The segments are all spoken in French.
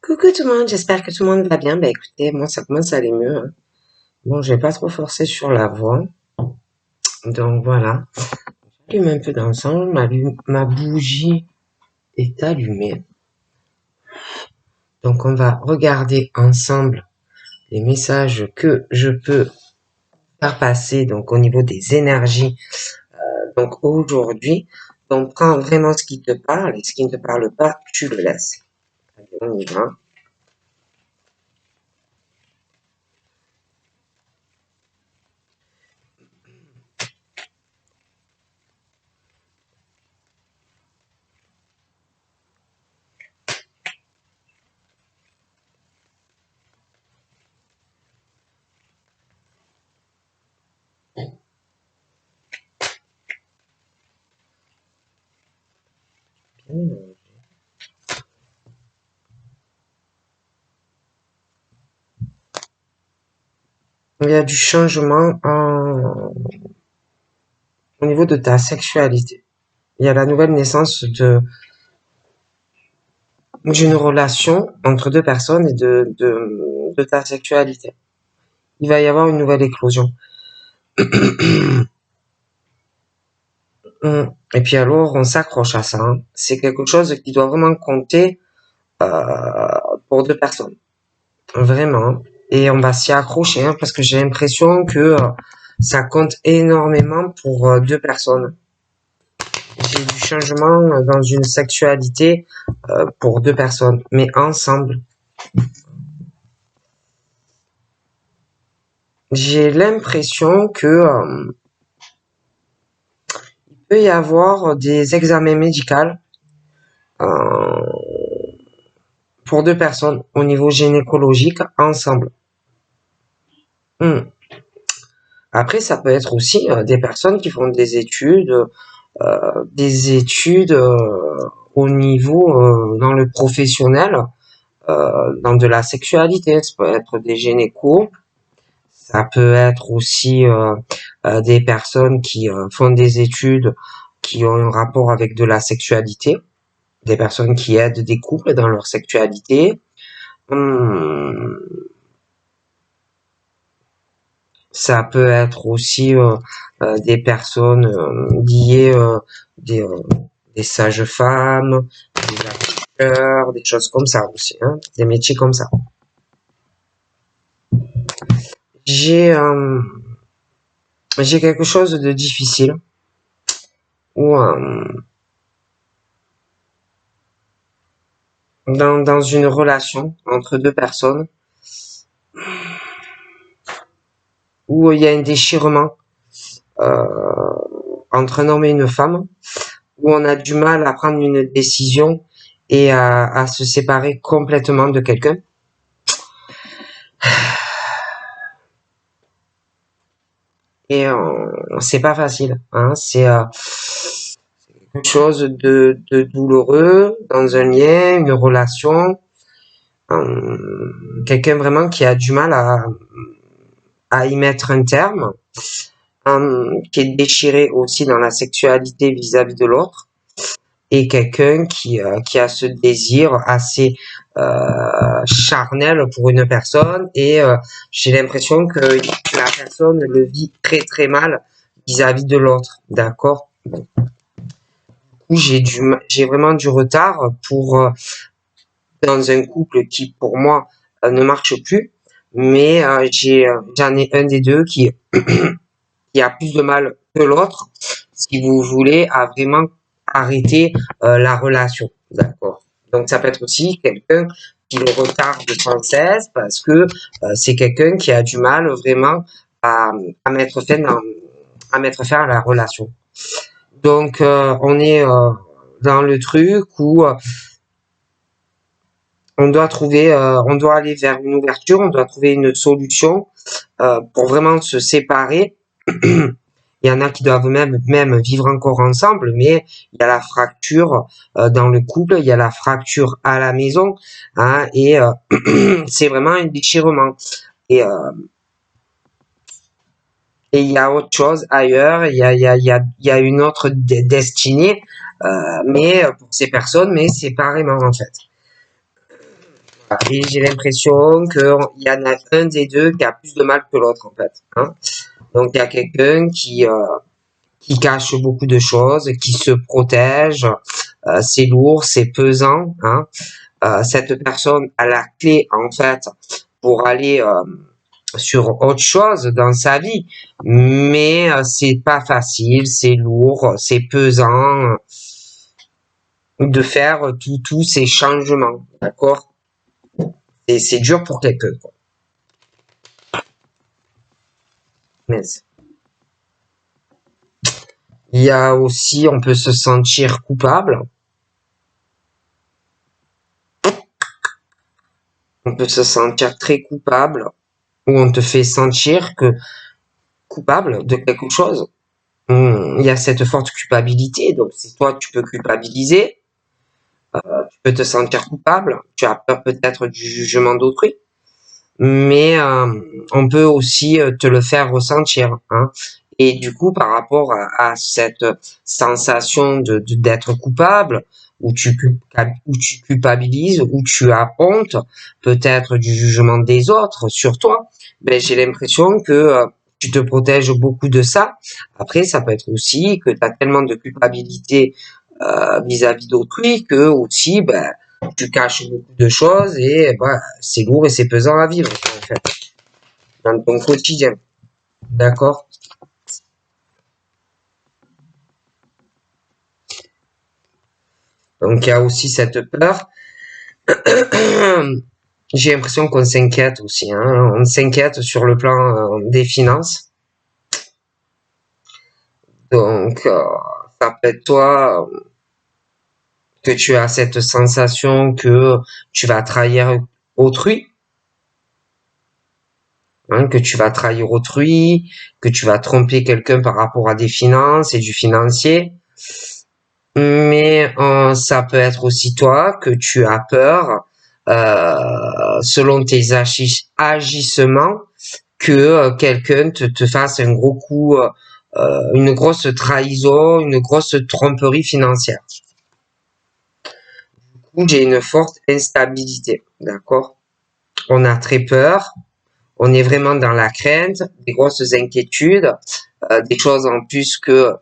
Coucou tout le monde, j'espère que tout le monde va bien. Bah écoutez, moi ça commence à aller mieux, hein. Bon, je vais pas trop forcer sur la voix. Donc voilà. J'allume un peu d'ensemble, ma bougie est allumée. Donc on va regarder ensemble les messages que je peux faire passer donc au niveau des énergies. Donc aujourd'hui, donc prends vraiment ce qui te parle et ce qui ne te parle pas, tu le laisses. Allez, on y va. Il y a du changement au niveau de ta sexualité. Il y a la nouvelle naissance d'une relation entre deux personnes et de ta sexualité. Il va y avoir une nouvelle éclosion. Et puis alors, on s'accroche à ça, hein. C'est quelque chose qui doit vraiment compter pour deux personnes. Vraiment. Et on va s'y accrocher, hein, parce que j'ai l'impression que ça compte énormément pour deux personnes. J'ai du changement dans une sexualité pour deux personnes, mais ensemble. J'ai l'impression que il peut y avoir des examens médicaux euh, pour deux personnes au niveau gynécologique ensemble. Après, ça peut être aussi des personnes qui font des études au niveau dans le professionnel, dans de la sexualité. Ça peut être des gynécos, ça peut être aussi des personnes qui font des études qui ont un rapport avec de la sexualité, des personnes qui aident des couples dans leur sexualité. Ça peut être aussi des personnes liées, des, euh, des sages-femmes, des accoucheurs, des choses comme ça aussi, hein, des métiers comme ça. J'ai j'ai quelque chose de difficile où dans une relation entre deux personnes où il y a un déchirement euh, entre un homme et une femme, où on a du mal à prendre une décision et à se séparer complètement de quelqu'un. Et c'est pas facile, hein. C'est quelque chose de douloureux dans un lien, une relation. Quelqu'un vraiment qui a du mal à y mettre un terme, qui est déchiré aussi dans la sexualité vis-à-vis de l'autre, et quelqu'un qui a ce désir assez charnel pour une personne, et j'ai l'impression que la personne le vit très très mal vis-à-vis de l'autre, d'accord? Bon. J'ai vraiment du retard pour dans un couple qui pour moi ne marche plus, mais j'en ai un des deux qui a plus de mal que l'autre, si vous voulez, à vraiment arrêter la relation, d'accord? Donc ça peut être aussi quelqu'un qui le retarde sans cesse parce que c'est quelqu'un qui a du mal vraiment à, à mettre fin à mettre fin à la relation. Donc on est dans le truc où on doit aller vers une ouverture, on doit trouver une solution pour vraiment se séparer. Il y en a qui doivent même vivre encore ensemble, mais il y a la fracture dans le couple, il y a la fracture à la maison, hein, et c'est vraiment un déchirement. Et, euh, et il y a autre chose ailleurs, il y a une autre destinée, mais pour ces personnes, mais séparément en fait. Et j'ai l'impression qu'il y en a un des deux qui a plus de mal que l'autre, en fait. Hein. Donc, il y a quelqu'un qui cache beaucoup de choses, qui se protège. C'est lourd, c'est pesant. Hein. Cette personne a la clé, en fait, pour aller sur autre chose dans sa vie. Mais c'est pas facile, c'est lourd, c'est pesant de faire tous ces changements. D'accord? Et c'est dur pour quelqu'un, quoi. Mais il y a aussi, on peut se sentir coupable. On peut se sentir très coupable, ou on te fait sentir que coupable de quelque chose. Il y a cette forte culpabilité, donc c'est toi, tu peux culpabiliser, tu peux te sentir coupable, tu as peur peut-être du jugement d'autrui, mais on peut aussi te le faire ressentir. Hein. Et du coup, par rapport à cette sensation d'être coupable, où tu culpabilises, où tu as honte, peut-être du jugement des autres sur toi, ben, j'ai l'impression que tu te protèges beaucoup de ça. Après, ça peut être aussi que tu as tellement de culpabilité vis-à-vis d'autrui que aussi, ben, tu caches beaucoup de choses et ben, c'est lourd et c'est pesant à vivre, en fait, dans ton quotidien. D'accord? Donc, il y a aussi cette peur. J'ai l'impression qu'on s'inquiète aussi. Hein. On s'inquiète sur le plan des finances. Donc, ça peut être toi que tu as cette sensation que tu vas trahir autrui. Hein, que tu vas trahir autrui, que tu vas tromper quelqu'un par rapport à des finances et du financier. Mais ça peut être aussi toi que tu as peur, selon tes agissements, que quelqu'un te fasse un gros coup, une grosse trahison, une grosse tromperie financière. Du coup, j'ai une forte instabilité, d'accord? On a très peur, on est vraiment dans la crainte, des grosses inquiétudes, des choses en plus que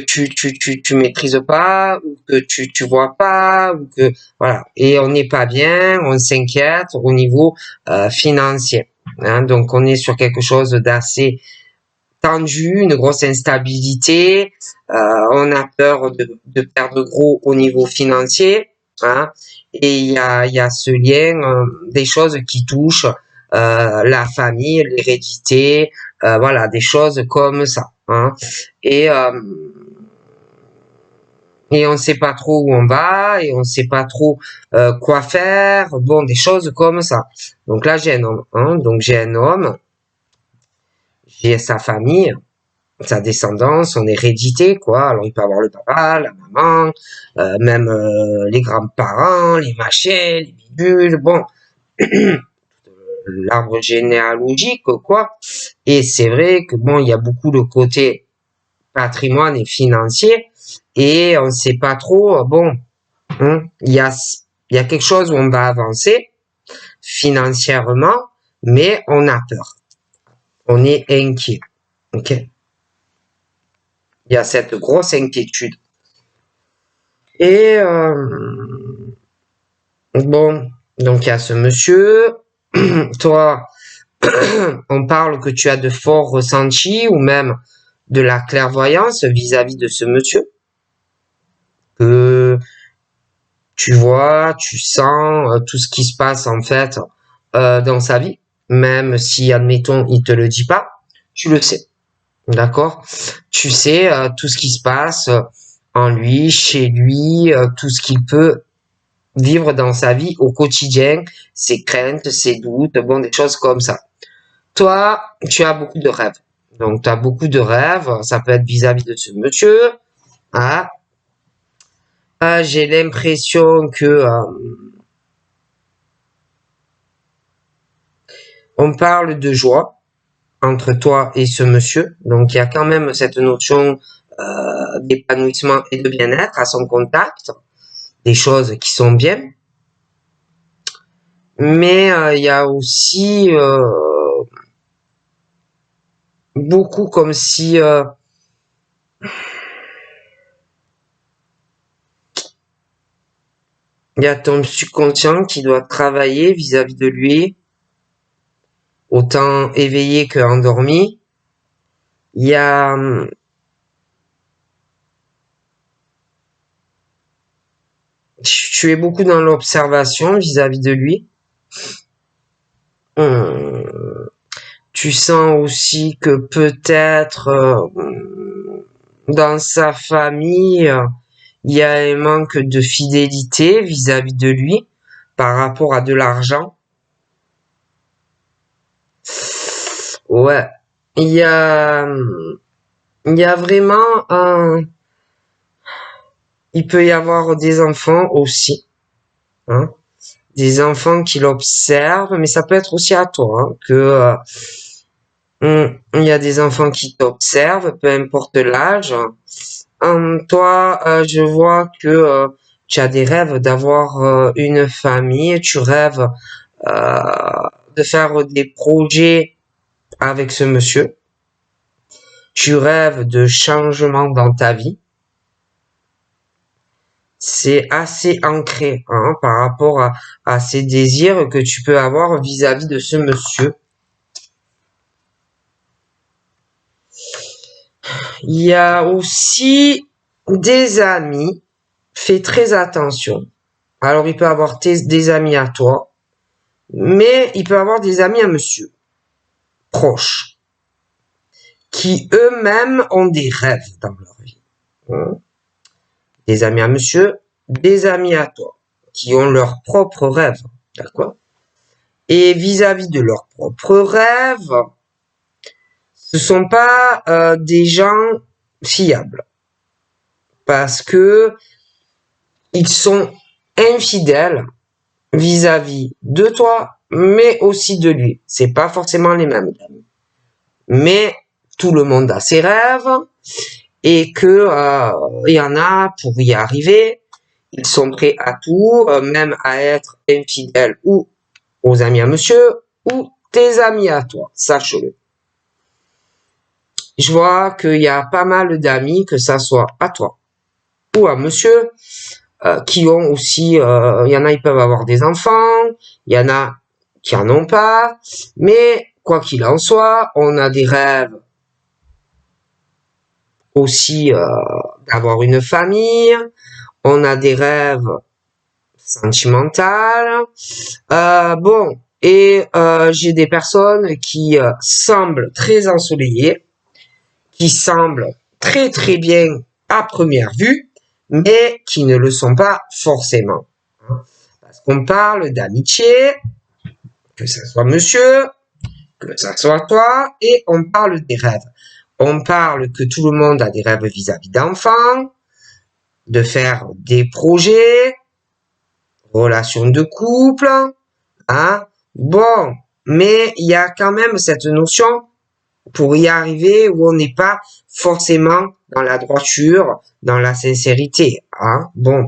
tu maîtrises pas, ou que tu vois pas, ou que voilà. Et on n'est pas bien, on s'inquiète au niveau financier. Hein, donc on est sur quelque chose d'assez tendu, une grosse instabilité. On a peur de perdre gros au niveau financier. Hein, et il y a ce lien des choses qui touchent la famille, l'hérédité, voilà, des choses comme ça. Hein, et et on sait pas trop où on va et on sait pas trop quoi faire, bon, des choses comme ça. Donc là j'ai un homme, hein, donc j'ai un homme, j'ai sa famille, sa descendance, son hérédité, quoi. Alors il peut avoir le papa, la maman, même les grands-parents, les machins, les bidules, bon, l'arbre généalogique, quoi. Et c'est vrai que bon, il y a beaucoup de côté patrimoine et financier, et on sait pas trop, bon, hein, il y a quelque chose où on va avancer financièrement, mais on a peur. On est inquiet. Ok? Il y a cette grosse inquiétude. Et bon, donc il y a ce monsieur. Toi, on parle que tu as de forts ressentis ou même de la clairvoyance vis-à-vis de ce monsieur. Que tu vois, tu sens tout ce qui se passe en fait dans sa vie, même si admettons il te le dit pas, tu le sais, d'accord? Tu sais tout ce qui se passe en lui, chez lui, tout ce qu'il peut vivre dans sa vie au quotidien, ses craintes, ses doutes, bon, des choses comme ça. Toi, tu as beaucoup de rêves. Donc, tu as beaucoup de rêves, ça peut être vis-à-vis de ce monsieur. Hein. J'ai l'impression que on parle de joie entre toi et ce monsieur. Donc, il y a quand même cette notion d'épanouissement et de bien-être à son contact, des choses qui sont bien. Mais il y a aussi beaucoup comme si il y a ton subconscient qui doit travailler vis-à-vis de lui, autant éveillé que endormi. Il y a tu es beaucoup dans l'observation vis-à-vis de lui. Tu sens aussi que peut-être dans sa famille, il y a un manque de fidélité vis-à-vis de lui par rapport à de l'argent. Ouais, il y a, il y a vraiment un, il peut y avoir des enfants aussi, hein, des enfants qui l'observent, mais ça peut être aussi à toi, hein, que il y a des enfants qui t'observent, peu importe l'âge. Toi, je vois que tu as des rêves d'avoir une famille, tu rêves de faire des projets avec ce monsieur, tu rêves de changements dans ta vie. C'est assez ancré hein, par rapport à ces désirs que tu peux avoir vis-à-vis de ce monsieur. Il y a aussi des amis. Fais très attention. Alors, il peut avoir des amis à toi, mais il peut avoir des amis à monsieur, proches, qui eux-mêmes ont des rêves dans leur vie. Hein. Des amis à monsieur, des amis à toi, qui ont leurs propres rêves. D'accord? Et vis-à-vis de leurs propres rêves, ce sont pas des gens fiables. Parce que ils sont infidèles vis-à-vis de toi, mais aussi de lui. C'est pas forcément les mêmes amis. Mais tout le monde a ses rêves et que il y en a pour y arriver, ils sont prêts à tout, même à être infidèles ou aux amis à monsieur ou tes amis à toi, sache-le. Je vois qu'il y a pas mal d'amis, que ça soit à toi ou à monsieur, qui ont aussi, il y en a, ils peuvent avoir des enfants, il y en a qui en ont pas, mais quoi qu'il en soit, on a des rêves aussi d'avoir une famille, on a des rêves sentimentaux, bon, et j'ai des personnes qui semblent très ensoleillées, qui semblent très très bien à première vue, mais qui ne le sont pas forcément. Parce qu'on parle d'amitié, que ce soit monsieur, que ce soit toi, et on parle des rêves. On parle que tout le monde a des rêves vis-à-vis d'enfants, de faire des projets, relations de couple, hein. Bon, mais il y a quand même cette notion pour y arriver où on n'est pas forcément dans la droiture, dans la sincérité, hein. Bon.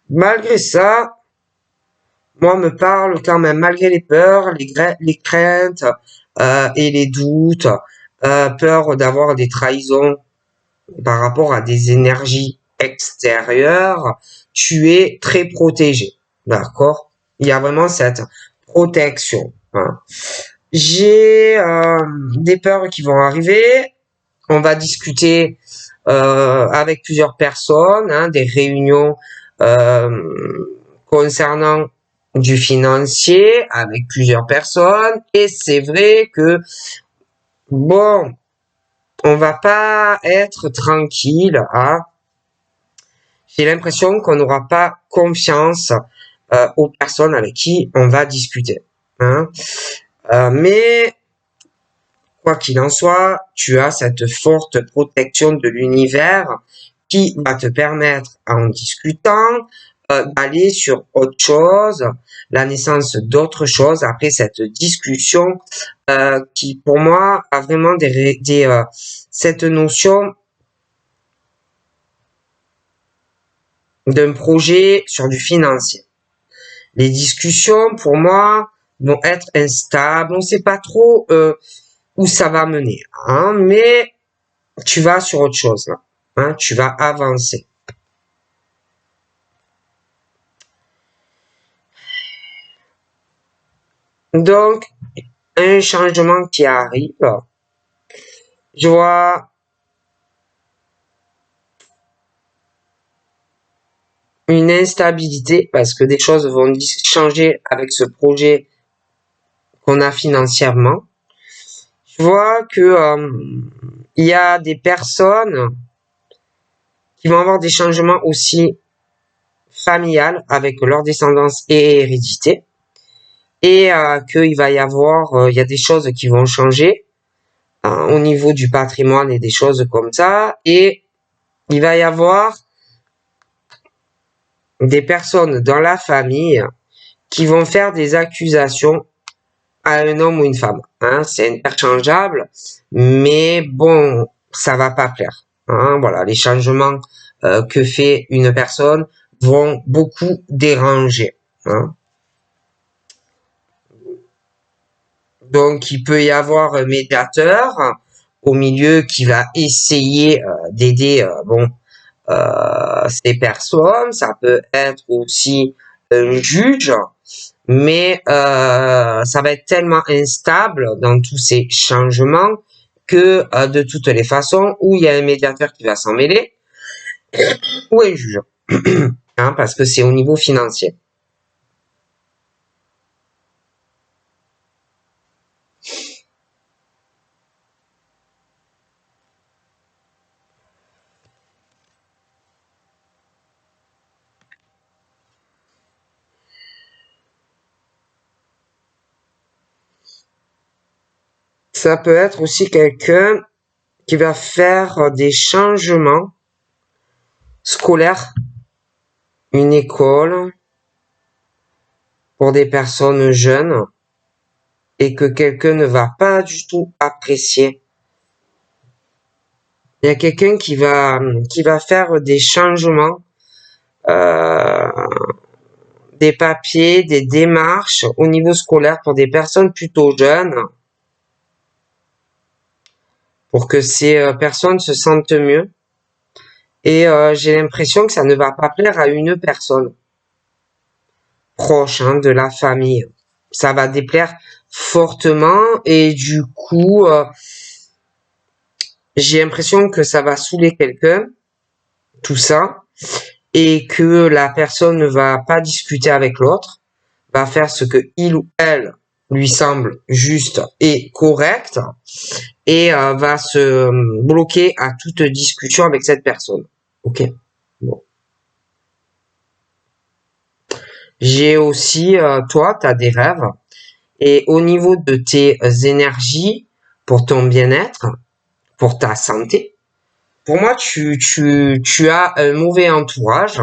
Malgré ça, moi me parle quand même, malgré les peurs, les craintes et les doutes, peur d'avoir des trahisons par rapport à des énergies extérieures, tu es très protégé. D'accord? Il y a vraiment cette protection. Hein. J'ai des peurs qui vont arriver. On va discuter avec plusieurs personnes, hein, des réunions concernant du financier avec plusieurs personnes. Et c'est vrai que, bon, on va pas être tranquille, hein. J'ai l'impression qu'on n'aura pas confiance aux personnes avec qui on va discuter. Hein. Mais quoi qu'il en soit, tu as cette forte protection de l'univers qui va te permettre, en discutant, d'aller sur autre chose, la naissance d'autre chose après cette discussion qui, pour moi, a vraiment cette notion d'un projet sur du financier. Les discussions, pour moi, vont être instables. On ne sait pas trop où ça va mener, hein, mais tu vas sur autre chose, là. Hein, tu vas avancer. Donc, un changement qui arrive, je vois une instabilité parce que des choses vont changer avec ce projet qu'on a financièrement. Je vois que il y a des personnes qui vont avoir des changements aussi familiales avec leur descendance et hérédité. Et qu'il va y avoir, il y a des choses qui vont changer au niveau du patrimoine et des choses comme ça. Et il va y avoir des personnes dans la famille qui vont faire des accusations à un homme ou une femme. Hein, c'est interchangeable, mais bon, ça va pas plaire. Hein, voilà, les changements que fait une personne vont beaucoup déranger. Hein. Donc, il peut y avoir un médiateur au milieu qui va essayer d'aider ces personnes. Ça peut être aussi un juge, mais ça va être tellement instable dans tous ces changements que de toutes les façons, où il y a un médiateur qui va s'en mêler, ou un juge, hein, parce que c'est au niveau financier. Ça peut être aussi quelqu'un qui va faire des changements scolaires, une école pour des personnes jeunes, et que quelqu'un ne va pas du tout apprécier. Il y a quelqu'un qui va faire des changements, euh, des papiers, des démarches au niveau scolaire pour des personnes plutôt jeunes, pour que ces personnes se sentent mieux. Et j'ai l'impression que ça ne va pas plaire à une personne proche, hein, de la famille. Ça va déplaire fortement et du coup, j'ai l'impression que ça va saouler quelqu'un, tout ça, et que la personne ne va pas discuter avec l'autre, va faire ce que il ou elle lui semble juste et correct, et va se bloquer à toute discussion avec cette personne. Ok. Bon. J'ai aussi, toi, tu as des rêves, et au niveau de tes énergies, pour ton bien-être, pour ta santé, pour moi, tu as un mauvais entourage,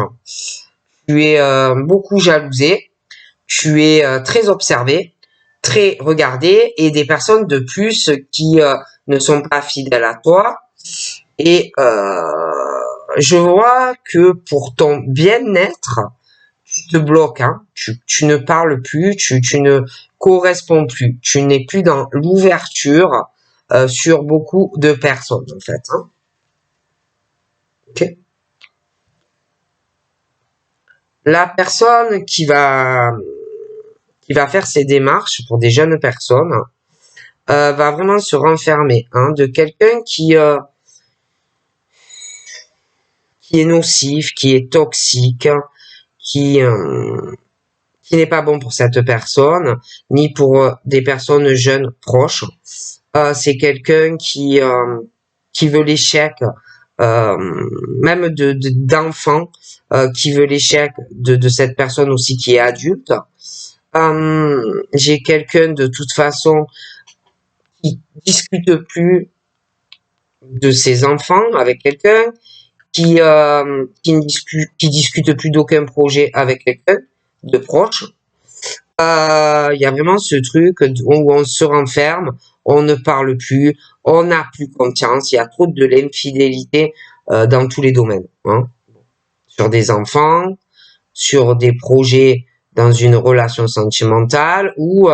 tu es beaucoup jalousé, tu es très observé, très regardé, et des personnes de plus qui ne sont pas fidèles à toi. Et je vois que pour ton bien-être, tu te bloques, hein, tu ne parles plus, tu ne corresponds plus, tu n'es plus dans l'ouverture sur beaucoup de personnes, en fait. Hein. Ok. La personne qui va faire ces démarches pour des jeunes personnes va vraiment se renfermer, hein, de quelqu'un qui est nocif, qui est toxique, qui n'est pas bon pour cette personne, ni pour des personnes jeunes proches. C'est quelqu'un qui veut l'échec, même d'enfants, qui veut l'échec de cette personne aussi qui est adulte. J'ai quelqu'un de toute façon qui discute plus de ses enfants avec quelqu'un, qui discute plus d'aucun projet avec quelqu'un de proche. Il y a vraiment ce truc où on se renferme, on ne parle plus, on n'a plus confiance, il y a trop de l'infidélité dans tous les domaines. Hein. sur des enfants, sur des projets dans une relation sentimentale, où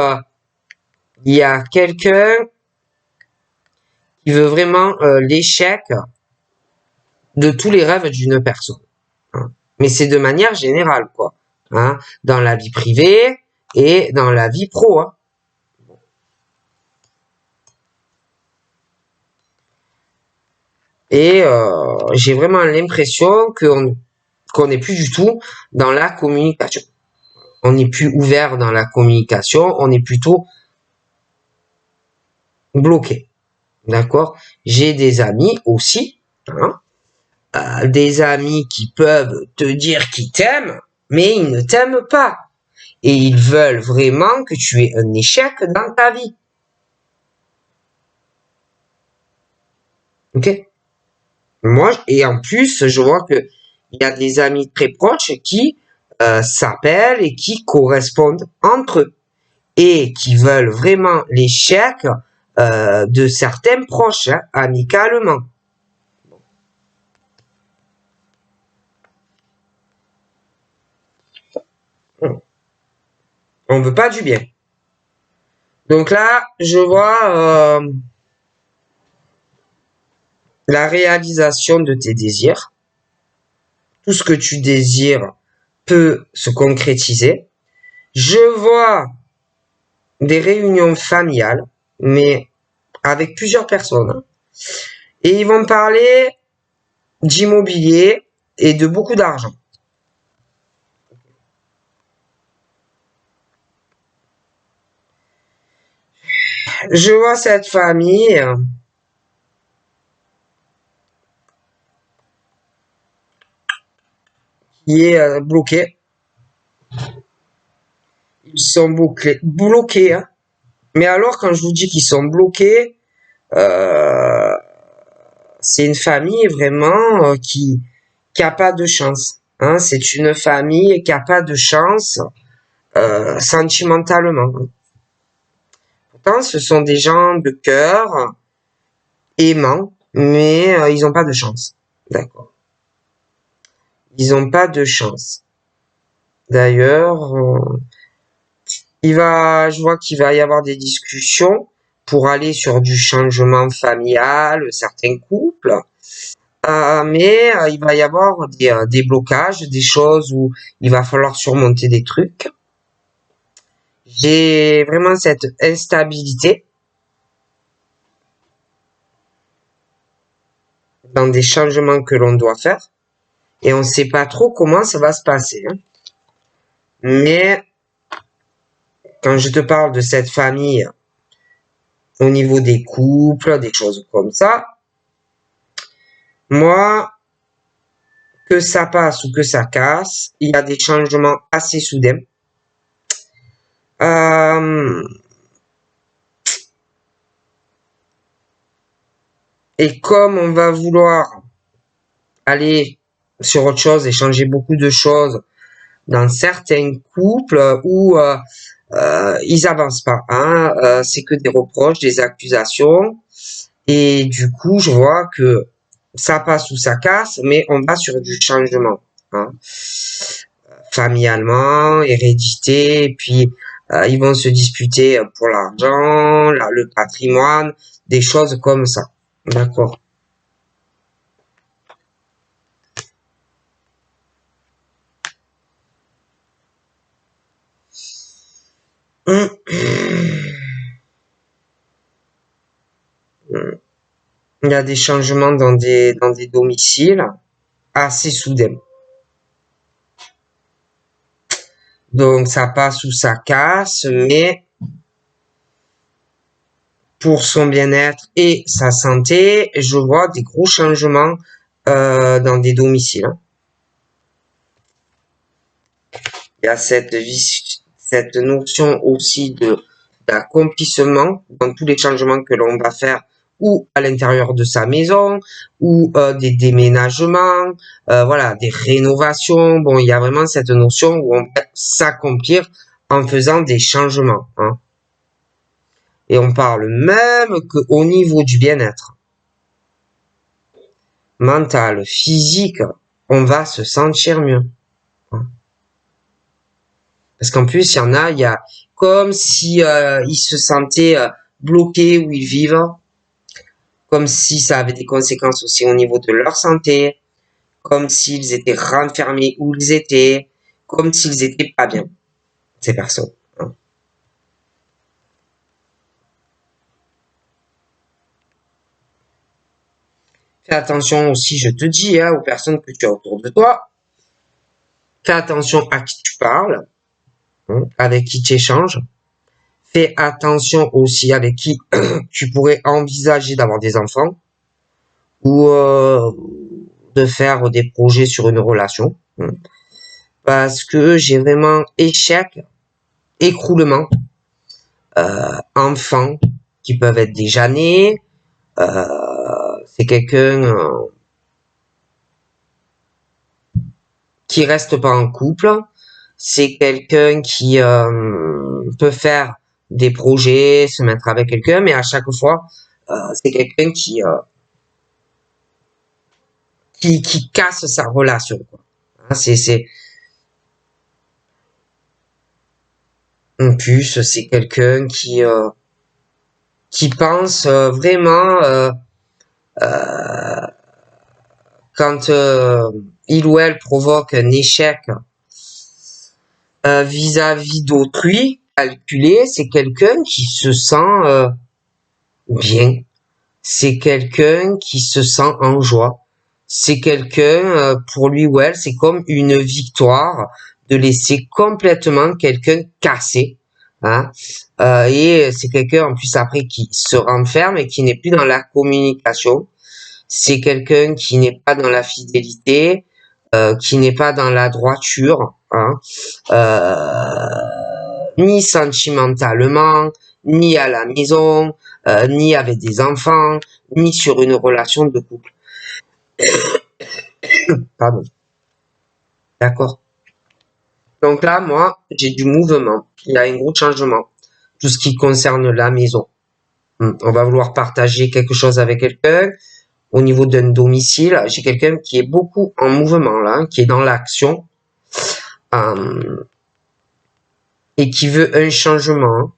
il y a quelqu'un qui veut vraiment l'échec de tous les rêves d'une personne. Hein. Mais c'est de manière générale, quoi. Hein, dans la vie privée et dans la vie pro. Hein. Et j'ai vraiment l'impression qu'on n'est plus du tout dans la communication. On n'est plus ouvert dans la communication, on est plutôt bloqué. D'accord? J'ai des amis aussi, hein, des amis qui peuvent te dire qu'ils t'aiment, mais ils ne t'aiment pas. Et ils veulent vraiment que tu aies un échec dans ta vie. Ok? Moi, et en plus, je vois que il y a des amis très proches qui s'appellent et qui correspondent entre eux et qui veulent vraiment l'échec de certains proches, hein, amicalement. On veut pas du bien. Donc là, je vois la réalisation de tes désirs. Tout ce que tu désires peut se concrétiser. Je vois des réunions familiales, mais avec plusieurs personnes. Hein. Et ils vont parler d'immobilier et de beaucoup d'argent. Je vois cette famille qui est bloquée. Ils sont bloqués. Hein. Mais alors, quand je vous dis qu'ils sont bloqués, euh, c'est une famille vraiment qui a pas de chance. Hein. C'est une famille qui a pas de chance sentimentalement. Pourtant, ce sont des gens de cœur, aimants, mais ils n'ont pas de chance. D'accord. Ils n'ont pas de chance. D'ailleurs, je vois qu'il va y avoir des discussions pour aller sur du changement familial, certains couples. Mais il va y avoir des blocages, des choses où il va falloir surmonter des trucs. J'ai vraiment cette instabilité dans des changements que l'on doit faire et on ne sait pas trop comment ça va se passer. Hein. Mais quand je te parle de cette famille au niveau des couples, des choses comme ça, moi, que ça passe ou que ça casse, il y a des changements assez soudains. Et comme on va vouloir aller sur autre chose et changer beaucoup de choses dans certains couples où ils avancent pas, hein, c'est que des reproches, des accusations, et du coup je vois que ça passe ou ça casse, mais on va sur du changement, hein, familialement, hérédité, et puis ils vont se disputer pour l'argent, le patrimoine, des choses comme ça, d'accord. Il y a des changements dans des domiciles assez soudains. Donc ça passe ou ça casse, mais pour son bien-être et sa santé, je vois des gros changements dans des domiciles. Hein. Il y a cette notion aussi d'accomplissement dans tous les changements que l'on va faire ou à l'intérieur de sa maison, ou des déménagements, voilà, des rénovations. Bon, il y a vraiment cette notion où on va s'accomplir en faisant des changements. Hein. Et on parle même qu'au niveau du bien-être mental, physique, on va se sentir mieux. Parce qu'en plus, il y a comme si ils se sentaient bloqués où ils vivent, comme si ça avait des conséquences aussi au niveau de leur santé, comme s'ils étaient renfermés où ils étaient, comme s'ils étaient pas bien, ces personnes. Hein. Fais attention aussi, je te dis, hein, aux personnes que tu as autour de toi. Fais attention à qui tu parles, hein, avec qui tu échanges. Fais attention aussi avec qui tu pourrais envisager d'avoir des enfants ou de faire des projets sur une relation. Hein. Parce que j'ai vraiment échec, écroulement, enfants qui peuvent être déjà nés. C'est quelqu'un qui reste pas en couple. C'est quelqu'un qui peut faire des projets, se mettre avec quelqu'un, mais à chaque fois, c'est quelqu'un qui casse sa relation. Quoi. Hein, c'est en plus, c'est quelqu'un qui pense vraiment quand il ou elle provoque un échec vis-à-vis d'autrui, calculé, c'est quelqu'un qui se sent bien. C'est quelqu'un qui se sent en joie. C'est quelqu'un, pour lui ou elle, c'est comme une victoire de laisser complètement quelqu'un cassé. Hein. Et c'est quelqu'un en plus après qui se renferme et qui n'est plus dans la communication. C'est quelqu'un qui n'est pas dans la fidélité, qui n'est pas dans la droiture, hein, ni sentimentalement, ni à la maison, ni avec des enfants, ni sur une relation de couple. Pardon. D'accord. Donc là, moi, j'ai du mouvement. Il y a un gros changement. Tout ce qui concerne la maison. On va vouloir partager quelque chose avec quelqu'un. Au niveau d'un domicile, j'ai quelqu'un qui est beaucoup en mouvement là, qui est dans l'action et qui veut un changement.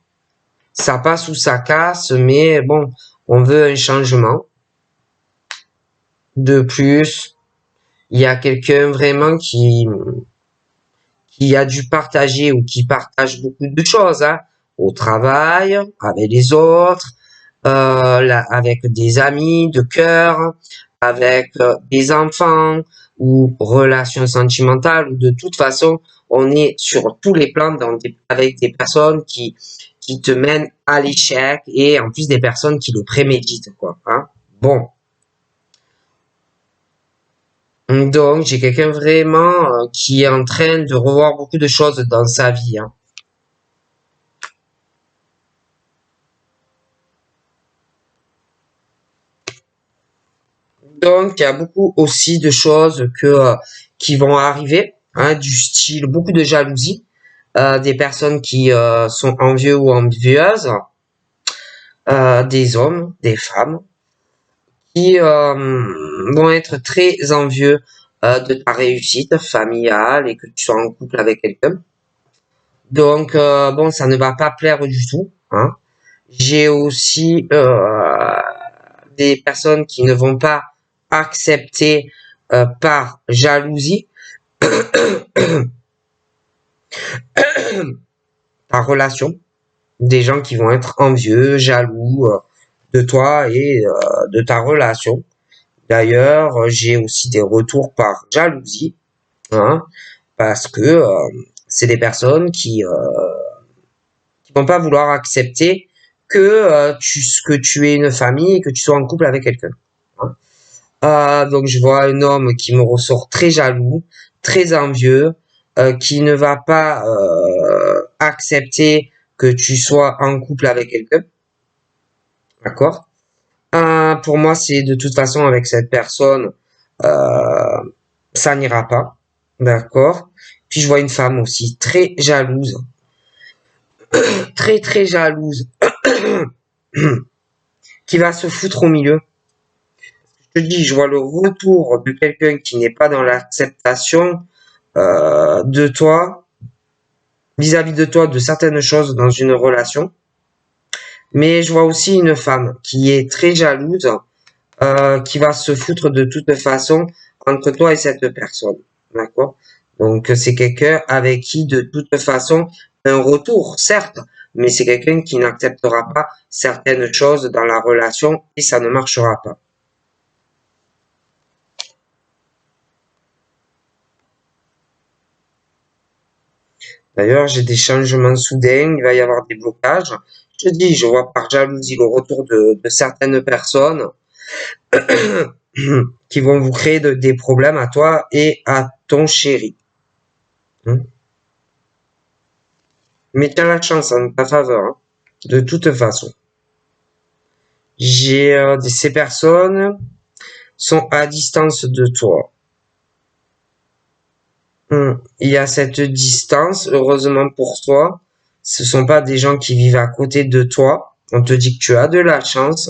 Ça passe ou ça casse, mais bon, on veut un changement. De plus, il y a quelqu'un vraiment qui a dû partager ou qui partage beaucoup de choses, hein, au travail, avec les autres, avec des amis de cœur, avec des enfants ou relations sentimentales. Ou de toute façon, on est sur tous les plans avec des personnes qui te mènent à l'échec et en plus des personnes qui le préméditent, quoi. Hein. Bon. Donc, j'ai quelqu'un vraiment qui est en train de revoir beaucoup de choses dans sa vie. Hein. Donc, il y a beaucoup aussi de choses qui vont arriver, hein, du style beaucoup de jalousie, des personnes qui sont envieux ou envieuses, des hommes, des femmes, qui vont être très envieux de ta réussite familiale et que tu sois en couple avec quelqu'un. Donc, bon, ça ne va pas plaire du tout. Hein. J'ai aussi des personnes qui ne vont pas accepter par jalousie ta relation. Des gens qui vont être envieux, jaloux de toi et de ta relation. D'ailleurs, j'ai aussi des retours par jalousie, hein, parce que c'est des personnes qui vont pas vouloir accepter que tu aies une famille et que tu sois en couple avec quelqu'un. Hein. Donc je vois un homme qui me ressort très jaloux, très envieux, qui ne va pas accepter que tu sois en couple avec quelqu'un. D'accord? Pour moi, c'est de toute façon avec cette personne, euh, ça n'ira pas. D'accord? Puis je vois une femme aussi très jalouse, très très jalouse, qui va se foutre au milieu. Je te dis, je vois le retour de quelqu'un qui n'est pas dans l'acceptation de toi, vis-à-vis de toi, de certaines choses dans une relation. Mais je vois aussi une femme qui est très jalouse, qui va se foutre de toute façon entre toi et cette personne. D'accord? Donc c'est quelqu'un avec qui de toute façon un retour, certes, mais c'est quelqu'un qui n'acceptera pas certaines choses dans la relation et ça ne marchera pas. D'ailleurs, j'ai des changements soudains, il va y avoir des blocages. Je te dis, je vois par jalousie le retour de certaines personnes qui vont vous créer des problèmes à toi et à ton chéri. Hein. Mais tu as la chance en ta faveur, hein, de toute façon. J'ai ces personnes sont à distance de toi. Il y a cette distance, heureusement pour toi. Ce sont pas des gens qui vivent à côté de toi. On te dit que tu as de la chance.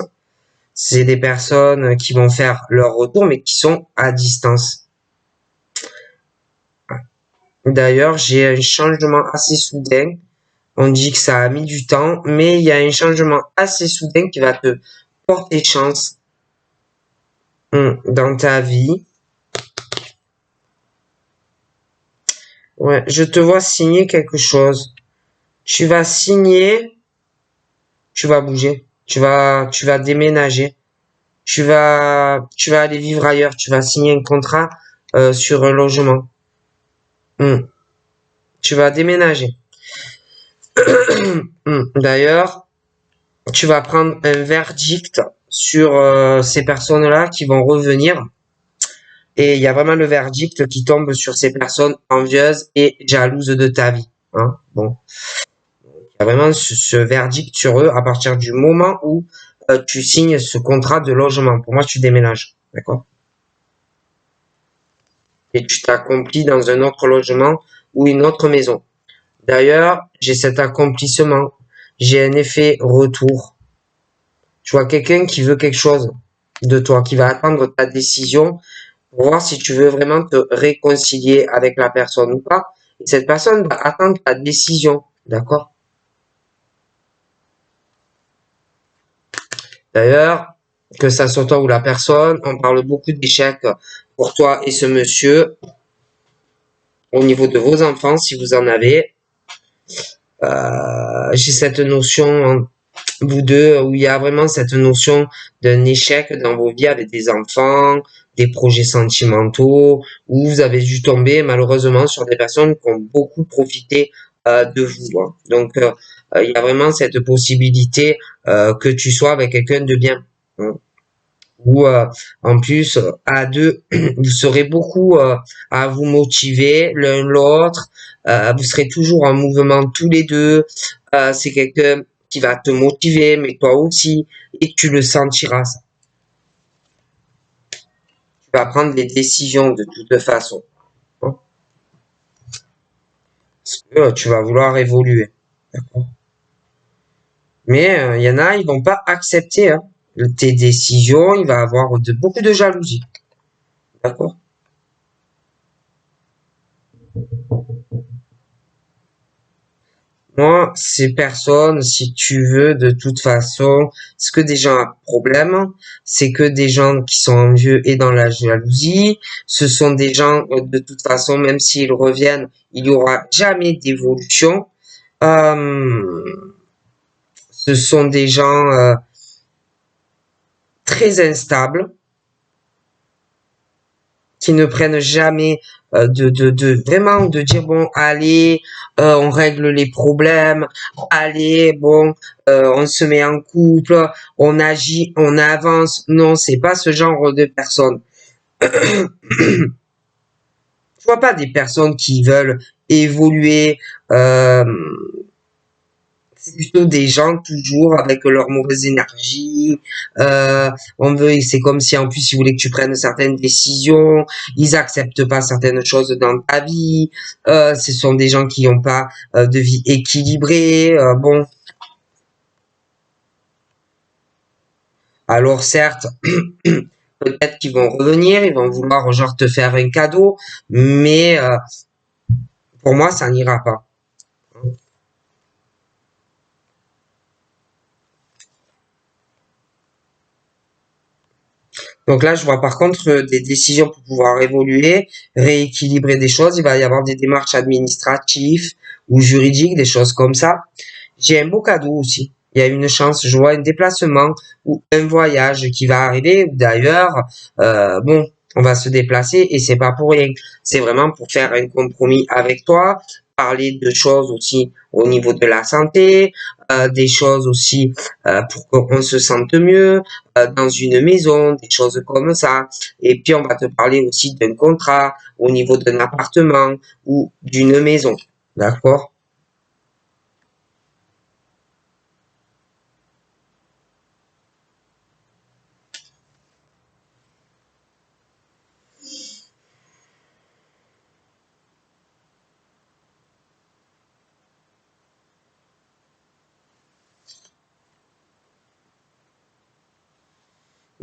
C'est des personnes qui vont faire leur retour, mais qui sont à distance. D'ailleurs, j'ai un changement assez soudain. On dit que ça a mis du temps, mais il y a un changement assez soudain qui va te porter chance dans ta vie. Ouais, je te vois signer quelque chose. Tu vas signer, tu vas bouger, tu vas déménager, tu vas aller vivre ailleurs, tu vas signer un contrat sur un logement. Tu vas déménager. D'ailleurs, tu vas prendre un verdict sur ces personnes-là qui vont revenir. Et il y a vraiment le verdict qui tombe sur ces personnes envieuses et jalouses de ta vie. Hein. Bon, il y a vraiment ce verdict sur eux à partir du moment où tu signes ce contrat de logement. Pour moi, tu déménages. D'accord? Et tu t'accomplis dans un autre logement ou une autre maison. D'ailleurs, j'ai cet accomplissement. J'ai un effet retour. Tu vois quelqu'un qui veut quelque chose de toi, qui va attendre ta décision pour voir si tu veux vraiment te réconcilier avec la personne ou pas. Et cette personne va attendre ta décision. D'accord? D'ailleurs, que ça soit toi ou la personne, on parle beaucoup d'échecs pour toi et ce monsieur au niveau de vos enfants, si vous en avez. J'ai cette notion, vous deux, où il y a vraiment cette notion d'un échec dans vos vies avec des enfants, des projets sentimentaux, où vous avez dû tomber malheureusement sur des personnes qui ont beaucoup profité de vous. Hein. Donc, il y a vraiment cette possibilité que tu sois avec quelqu'un de bien. Hein. Ou en plus, à deux, vous serez beaucoup à vous motiver l'un l'autre. Vous serez toujours en mouvement tous les deux. C'est quelqu'un qui va te motiver, mais toi aussi, et tu le sentiras. Tu vas prendre des décisions de toute façon. Hein, parce que tu vas vouloir évoluer. D'accord. Mais il y en a, ils vont pas accepter hein, tes décisions. Il va avoir beaucoup de jalousie. D'accord. Moi, ces personnes, si tu veux, de toute façon, ce que des gens ont problème, c'est que des gens qui sont envieux et dans la jalousie, ce sont des gens, de toute façon, même s'ils reviennent, il y aura jamais d'évolution. Euh, Ce sont des gens très instables qui ne prennent jamais de vraiment de dire bon allez on règle les problèmes allez bon on se met en couple on agit on avance non c'est pas ce genre de personnes je vois pas des personnes qui veulent évoluer c'est plutôt des gens toujours avec leur mauvaise énergie. On veut, c'est comme si en plus ils voulaient que tu prennes certaines décisions. Ils acceptent pas certaines choses dans ta vie. Ce sont des gens qui n'ont pas de vie équilibrée. Bon, alors certes, peut-être qu'ils vont revenir, ils vont vouloir genre te faire un cadeau, mais pour moi, ça n'ira pas. Donc là, je vois par contre des décisions pour pouvoir évoluer, rééquilibrer des choses. Il va y avoir des démarches administratives ou juridiques, des choses comme ça. J'ai un beau cadeau aussi. Il y a une chance, je vois un déplacement ou un voyage qui va arriver. D'ailleurs, bon, on va se déplacer et c'est pas pour rien. C'est vraiment pour faire un compromis avec toi, parler de choses aussi au niveau de la santé, des choses aussi pour qu'on se sente mieux dans une maison, des choses comme ça. Et puis on va te parler aussi d'un contrat au niveau d'un appartement ou d'une maison. D'accord?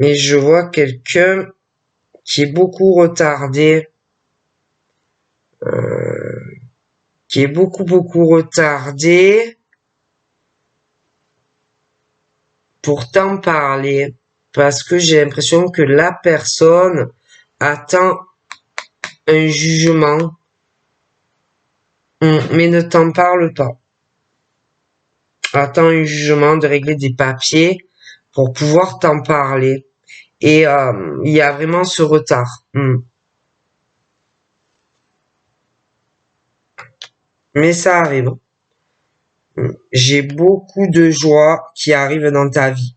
Mais je vois quelqu'un qui est beaucoup retardé, qui est beaucoup retardé pour t'en parler, parce que j'ai l'impression que la personne attend un jugement, mais ne t'en parle pas. Attend un jugement de régler des papiers pour pouvoir t'en parler. Et il y a vraiment ce retard. Mais ça arrive. J'ai beaucoup de joie qui arrive dans ta vie.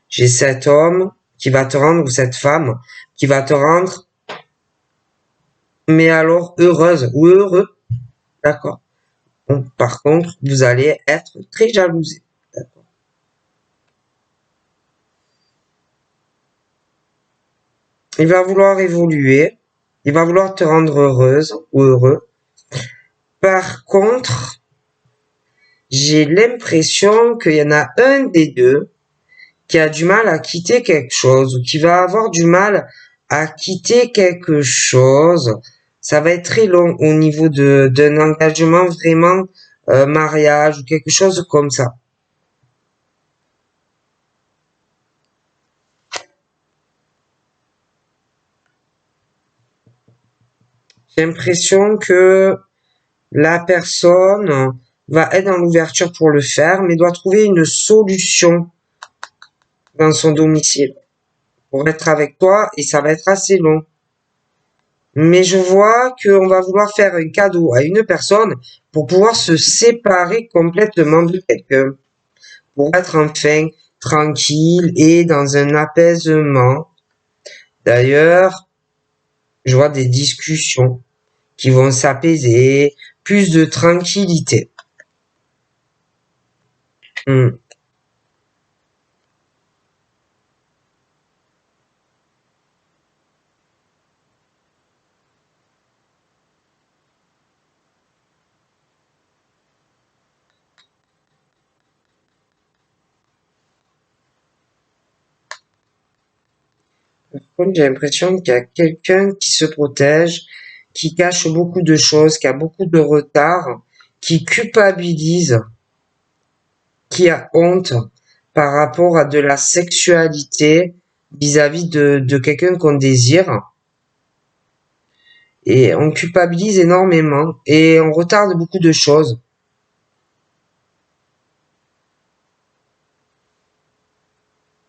J'ai cet homme qui va te rendre, ou cette femme, qui va te rendre, mais alors heureuse ou heureux, d'accord. Bon, par contre, vous allez être très jalousé, d'accord. Il va vouloir évoluer, il va vouloir te rendre heureuse ou heureux. Par contre, j'ai l'impression qu'il y en a un des deux qui a du mal à quitter quelque chose ou qui va avoir du mal à quitter quelque chose. Ça va être très long au niveau d'un engagement vraiment mariage ou quelque chose comme ça. J'ai l'impression que la personne va être dans l'ouverture pour le faire, mais doit trouver une solution dans son domicile pour être avec toi et ça va être assez long. Mais je vois qu'on va vouloir faire un cadeau à une personne pour pouvoir se séparer complètement de quelqu'un, pour être enfin tranquille et dans un apaisement. D'ailleurs, je vois des discussions qui vont s'apaiser, plus de tranquillité. Hmm. Par contre, j'ai l'impression qu'il y a quelqu'un qui se protège, qui cache beaucoup de choses, qui a beaucoup de retard, qui culpabilise, qui a honte par rapport à de la sexualité vis-à-vis de quelqu'un qu'on désire. Et on culpabilise énormément et on retarde beaucoup de choses.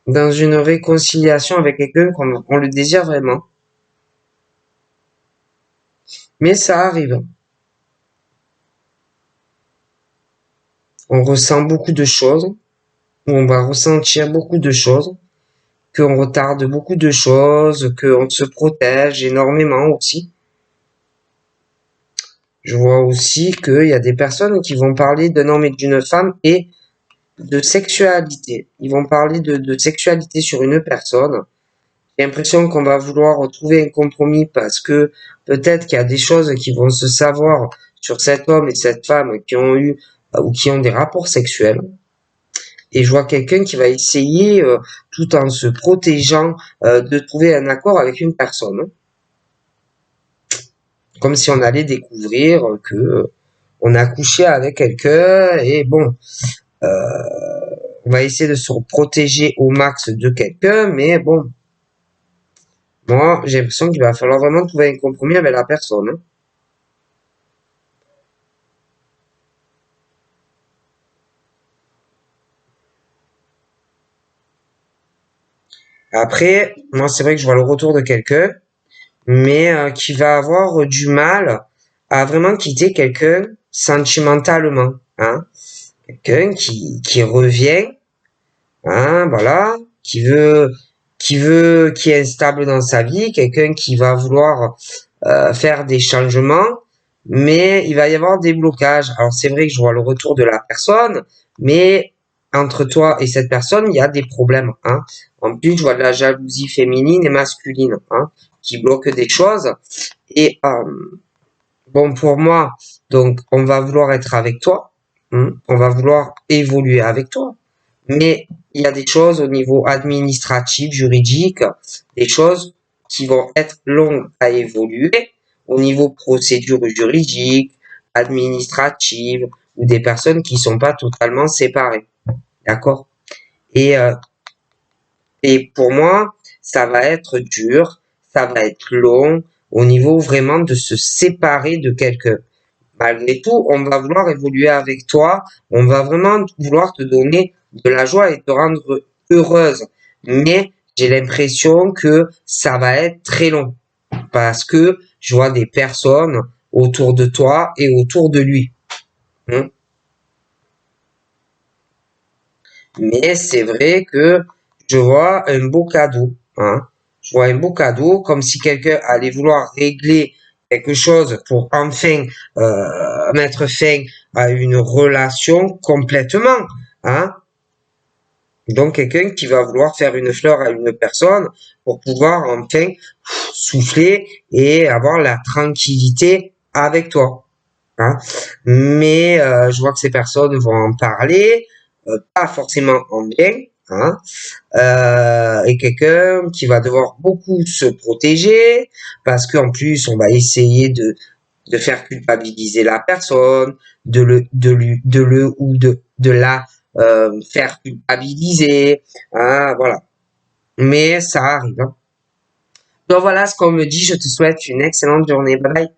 Dans une réconciliation avec quelqu'un qu'on le désire vraiment. Mais ça arrive. On ressent beaucoup de choses, ou on va ressentir beaucoup de choses, qu'on retarde beaucoup de choses, qu'on se protège énormément aussi. Je vois aussi qu'il y a des personnes qui vont parler d'un homme et d'une femme et de sexualité. Ils vont parler de sexualité sur une personne. J'ai l'impression qu'on va vouloir trouver un compromis parce que peut-être qu'il y a des choses qui vont se savoir sur cet homme et cette femme qui ont eu ou qui ont des rapports sexuels. Et je vois quelqu'un qui va essayer, tout en se protégeant, de trouver un accord avec une personne, hein. Comme si on allait découvrir que on a couché avec quelqu'un et bon, on va essayer de se protéger au max de quelqu'un, mais bon, moi, j'ai l'impression qu'il va falloir vraiment trouver un compromis avec la personne, hein. Après, moi, c'est vrai que je vois le retour de quelqu'un, mais qui va avoir du mal à vraiment quitter quelqu'un sentimentalement, hein. Quelqu'un qui revient, hein, voilà, qui est stable dans sa vie, quelqu'un qui va vouloir faire des changements, mais il va y avoir des blocages. Alors c'est vrai que je vois le retour de la personne, mais entre toi et cette personne, il y a des problèmes, hein. En plus, je vois de la jalousie féminine et masculine, hein, qui bloquent des choses. Et bon, pour moi, donc, on va vouloir être avec toi, hein, on va vouloir évoluer avec toi, mais il y a des choses au niveau administratif, juridique, des choses qui vont être longues à évoluer au niveau procédure juridique, administrative, ou des personnes qui sont pas totalement séparées. D'accord? Et, euh, et pour moi, ça va être dur, ça va être long, au niveau vraiment de se séparer de quelqu'un. Malgré tout, on va vouloir évoluer avec toi, on va vraiment vouloir te donner de la joie et te rendre heureuse. Mais j'ai l'impression que ça va être très long parce que je vois des personnes autour de toi et autour de lui, hein. Mais c'est vrai que je vois un beau cadeau, hein. Je vois un beau cadeau, comme si quelqu'un allait vouloir régler quelque chose pour enfin mettre fin à une relation complètement, hein. Donc quelqu'un qui va vouloir faire une fleur à une personne pour pouvoir enfin souffler et avoir la tranquillité avec toi, hein. Mais je vois que ces personnes vont en parler, pas forcément en bien, hein, et quelqu'un qui va devoir beaucoup se protéger parce qu'en plus on va essayer de faire culpabiliser la personne, de le ou de la faire culpabiliser, hein, voilà. Mais ça arrive, hein. Donc voilà ce qu'on me dit. Je te souhaite une excellente journée. Bye bye.